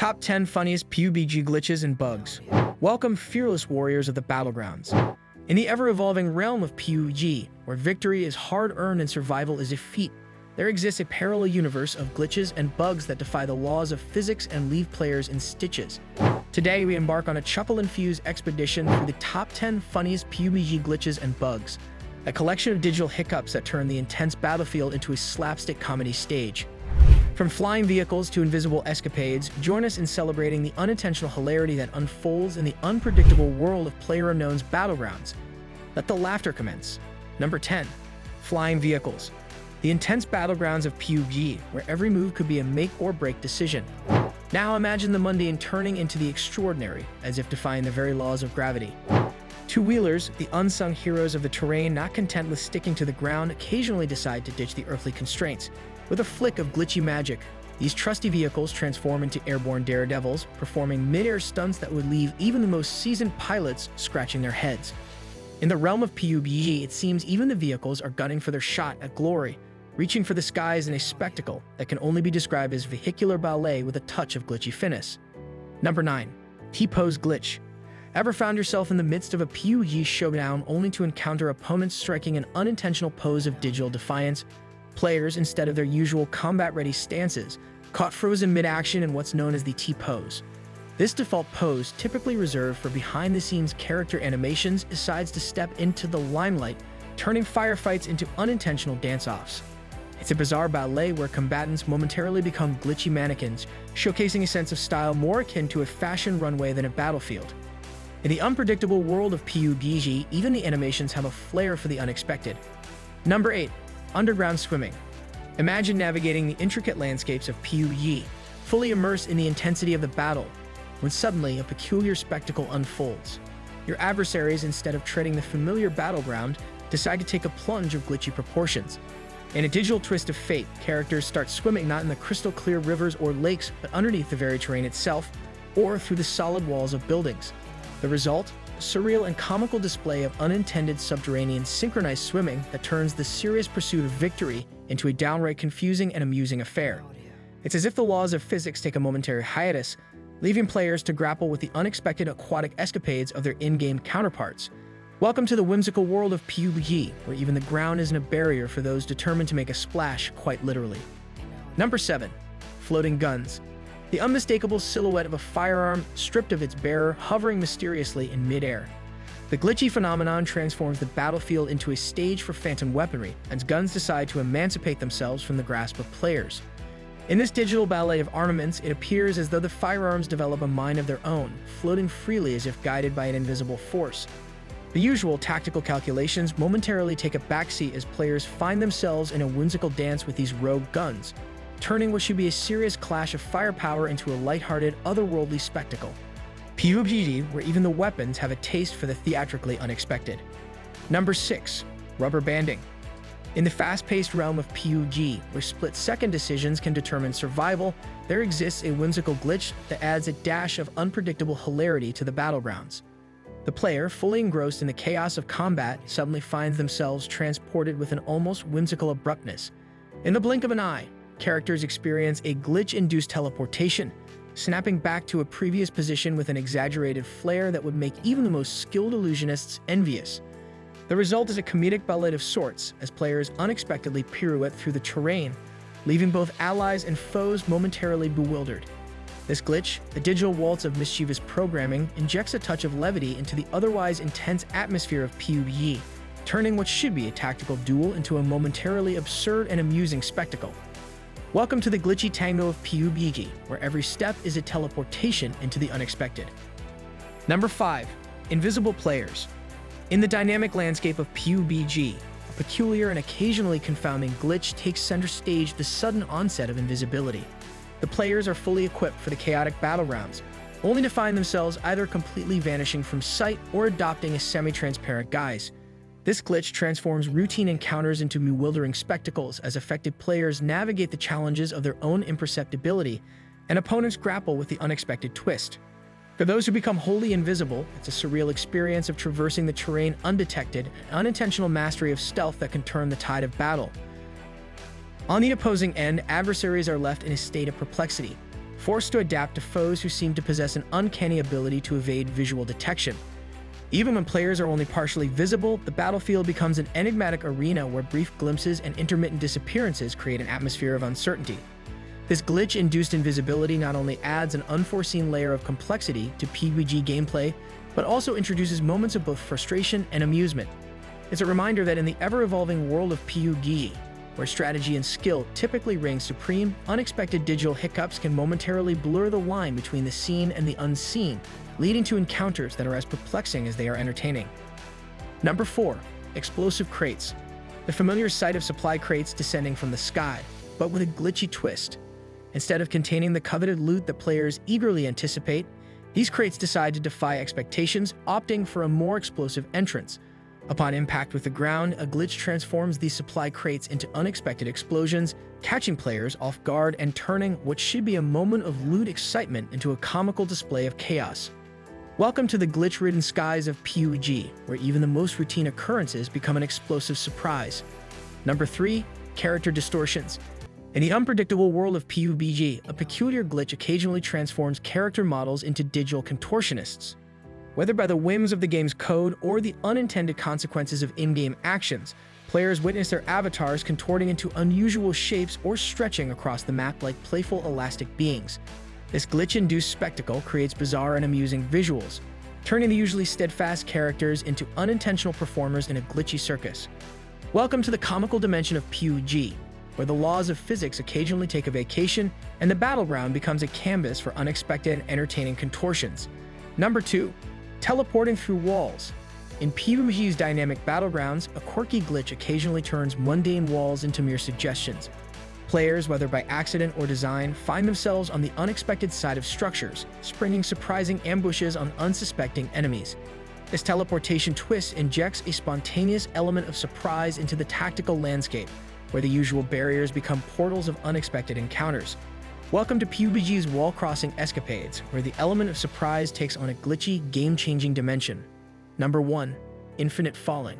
Top 10 Funniest PUBG Glitches and Bugs. Welcome, fearless warriors of the Battlegrounds. In the ever-evolving realm of PUBG, where victory is hard-earned and survival is a feat, there exists a parallel universe of glitches and bugs that defy the laws of physics and leave players in stitches. Today, we embark on a chuckle-infused expedition through the top 10 funniest PUBG glitches and bugs, a collection of digital hiccups that turn the intense battlefield into a slapstick comedy stage. From flying vehicles to invisible escapades, join us in celebrating the unintentional hilarity that unfolds in the unpredictable world of PlayerUnknown's Battlegrounds. Let the laughter commence. Number 10. Flying vehicles. The intense battlegrounds of PUBG, where every move could be a make-or-break decision. Now imagine the mundane turning into the extraordinary, as if defying the very laws of gravity. Two-wheelers, the unsung heroes of the terrain, not content with sticking to the ground, occasionally decide to ditch the earthly constraints. With a flick of glitchy magic, these trusty vehicles transform into airborne daredevils, performing mid-air stunts that would leave even the most seasoned pilots scratching their heads. In the realm of PUBG, it seems even the vehicles are gunning for their shot at glory, reaching for the skies in a spectacle that can only be described as vehicular ballet with a touch of glitchy finesse. Number 9. T-pose glitch. Ever found yourself in the midst of a PUBG showdown only to encounter opponents striking an unintentional pose of digital defiance? Players, instead of their usual combat-ready stances, caught frozen mid-action in what's known as the T-pose. This default pose, typically reserved for behind-the-scenes character animations, decides to step into the limelight, turning firefights into unintentional dance-offs. It's a bizarre ballet where combatants momentarily become glitchy mannequins, showcasing a sense of style more akin to a fashion runway than a battlefield. In the unpredictable world of PUBG, even the animations have a flair for the unexpected. Number 8. Underground swimming. Imagine navigating the intricate landscapes of PUBG, fully immersed in the intensity of the battle, when suddenly a peculiar spectacle unfolds. Your adversaries, instead of treading the familiar battleground, decide to take a plunge of glitchy proportions. In a digital twist of fate, characters start swimming not in the crystal-clear rivers or lakes, but underneath the very terrain itself, or through the solid walls of buildings. The result? A surreal and comical display of unintended subterranean synchronized swimming that turns the serious pursuit of victory into a downright confusing and amusing affair. It's as if the laws of physics take a momentary hiatus, leaving players to grapple with the unexpected aquatic escapades of their in-game counterparts. Welcome to the whimsical world of PUBG, where even the ground isn't a barrier for those determined to make a splash, quite literally. Number 7. Floating guns. The unmistakable silhouette of a firearm, stripped of its bearer, hovering mysteriously in mid-air. The glitchy phenomenon transforms the battlefield into a stage for phantom weaponry, as guns decide to emancipate themselves from the grasp of players. In this digital ballet of armaments, it appears as though the firearms develop a mind of their own, floating freely as if guided by an invisible force. The usual tactical calculations momentarily take a backseat as players find themselves in a whimsical dance with these rogue guns, turning what should be a serious clash of firepower into a lighthearted, otherworldly spectacle. PUBG, where even the weapons have a taste for the theatrically unexpected. Number 6. Rubber banding. In the fast-paced realm of PUBG, where split-second decisions can determine survival, there exists a whimsical glitch that adds a dash of unpredictable hilarity to the battlegrounds. The player, fully engrossed in the chaos of combat, suddenly finds themselves transported with an almost whimsical abruptness. In the blink of an eye, characters experience a glitch-induced teleportation, snapping back to a previous position with an exaggerated flair that would make even the most skilled illusionists envious. The result is a comedic ballet of sorts, as players unexpectedly pirouette through the terrain, leaving both allies and foes momentarily bewildered. This glitch, a digital waltz of mischievous programming, injects a touch of levity into the otherwise intense atmosphere of PUBG, turning what should be a tactical duel into a momentarily absurd and amusing spectacle. Welcome to the glitchy tango of PUBG, where every step is a teleportation into the unexpected. Number 5. Invisible players. In the dynamic landscape of PUBG, a peculiar and occasionally confounding glitch takes center stage: the sudden onset of invisibility. The players are fully equipped for the chaotic battlegrounds, only to find themselves either completely vanishing from sight or adopting a semi-transparent guise. This glitch transforms routine encounters into bewildering spectacles as affected players navigate the challenges of their own imperceptibility, and opponents grapple with the unexpected twist. For those who become wholly invisible, it's a surreal experience of traversing the terrain undetected, an unintentional mastery of stealth that can turn the tide of battle. On the opposing end, adversaries are left in a state of perplexity, forced to adapt to foes who seem to possess an uncanny ability to evade visual detection. Even when players are only partially visible, the battlefield becomes an enigmatic arena where brief glimpses and intermittent disappearances create an atmosphere of uncertainty. This glitch-induced invisibility not only adds an unforeseen layer of complexity to PUBG gameplay, but also introduces moments of both frustration and amusement. It's a reminder that in the ever-evolving world of PUBG, where strategy and skill typically reign supreme, unexpected digital hiccups can momentarily blur the line between the seen and the unseen, leading to encounters that are as perplexing as they are entertaining. Number 4. Explosive crates. The familiar sight of supply crates descending from the sky, but with a glitchy twist. Instead of containing the coveted loot that players eagerly anticipate, these crates decide to defy expectations, opting for a more explosive entrance. Upon impact with the ground, a glitch transforms these supply crates into unexpected explosions, catching players off guard and turning what should be a moment of loot excitement into a comical display of chaos. Welcome to the glitch-ridden skies of PUBG, where even the most routine occurrences become an explosive surprise. Number 3. Character distortions. In the unpredictable world of PUBG, a peculiar glitch occasionally transforms character models into digital contortionists. Whether by the whims of the game's code or the unintended consequences of in-game actions, players witness their avatars contorting into unusual shapes or stretching across the map like playful elastic beings. This glitch-induced spectacle creates bizarre and amusing visuals, turning the usually steadfast characters into unintentional performers in a glitchy circus. Welcome to the comical dimension of PUBG, where the laws of physics occasionally take a vacation and the battleground becomes a canvas for unexpected and entertaining contortions. Number 2. Teleporting through walls. In PUBG's dynamic battlegrounds, a quirky glitch occasionally turns mundane walls into mere suggestions. Players, whether by accident or design, find themselves on the unexpected side of structures, springing surprising ambushes on unsuspecting enemies. This teleportation twist injects a spontaneous element of surprise into the tactical landscape, where the usual barriers become portals of unexpected encounters. Welcome to PUBG's wall-crossing escapades, where the element of surprise takes on a glitchy, game-changing dimension. Number 1. Infinite falling.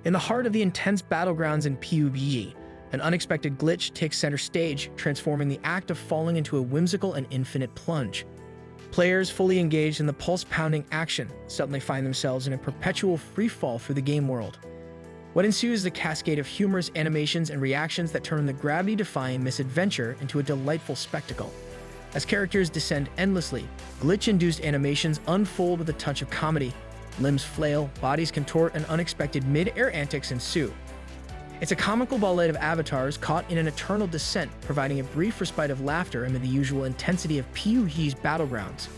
In the heart of the intense battlegrounds in PUBG, an unexpected glitch takes center stage, transforming the act of falling into a whimsical and infinite plunge. Players fully engaged in the pulse-pounding action suddenly find themselves in a perpetual free-fall through the game world. What ensues is a cascade of humorous animations and reactions that turn the gravity-defying misadventure into a delightful spectacle. As characters descend endlessly, glitch-induced animations unfold with a touch of comedy. Limbs flail, bodies contort, and unexpected mid-air antics ensue. It's a comical ballet of avatars caught in an eternal descent, providing a brief respite of laughter amid the usual intensity of PUBG's battlegrounds.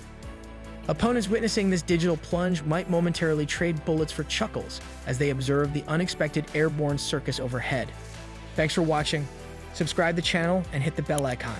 Opponents witnessing this digital plunge might momentarily trade bullets for chuckles as they observe the unexpected airborne circus overhead. Thanks for watching. Subscribe to the channel and hit the bell icon.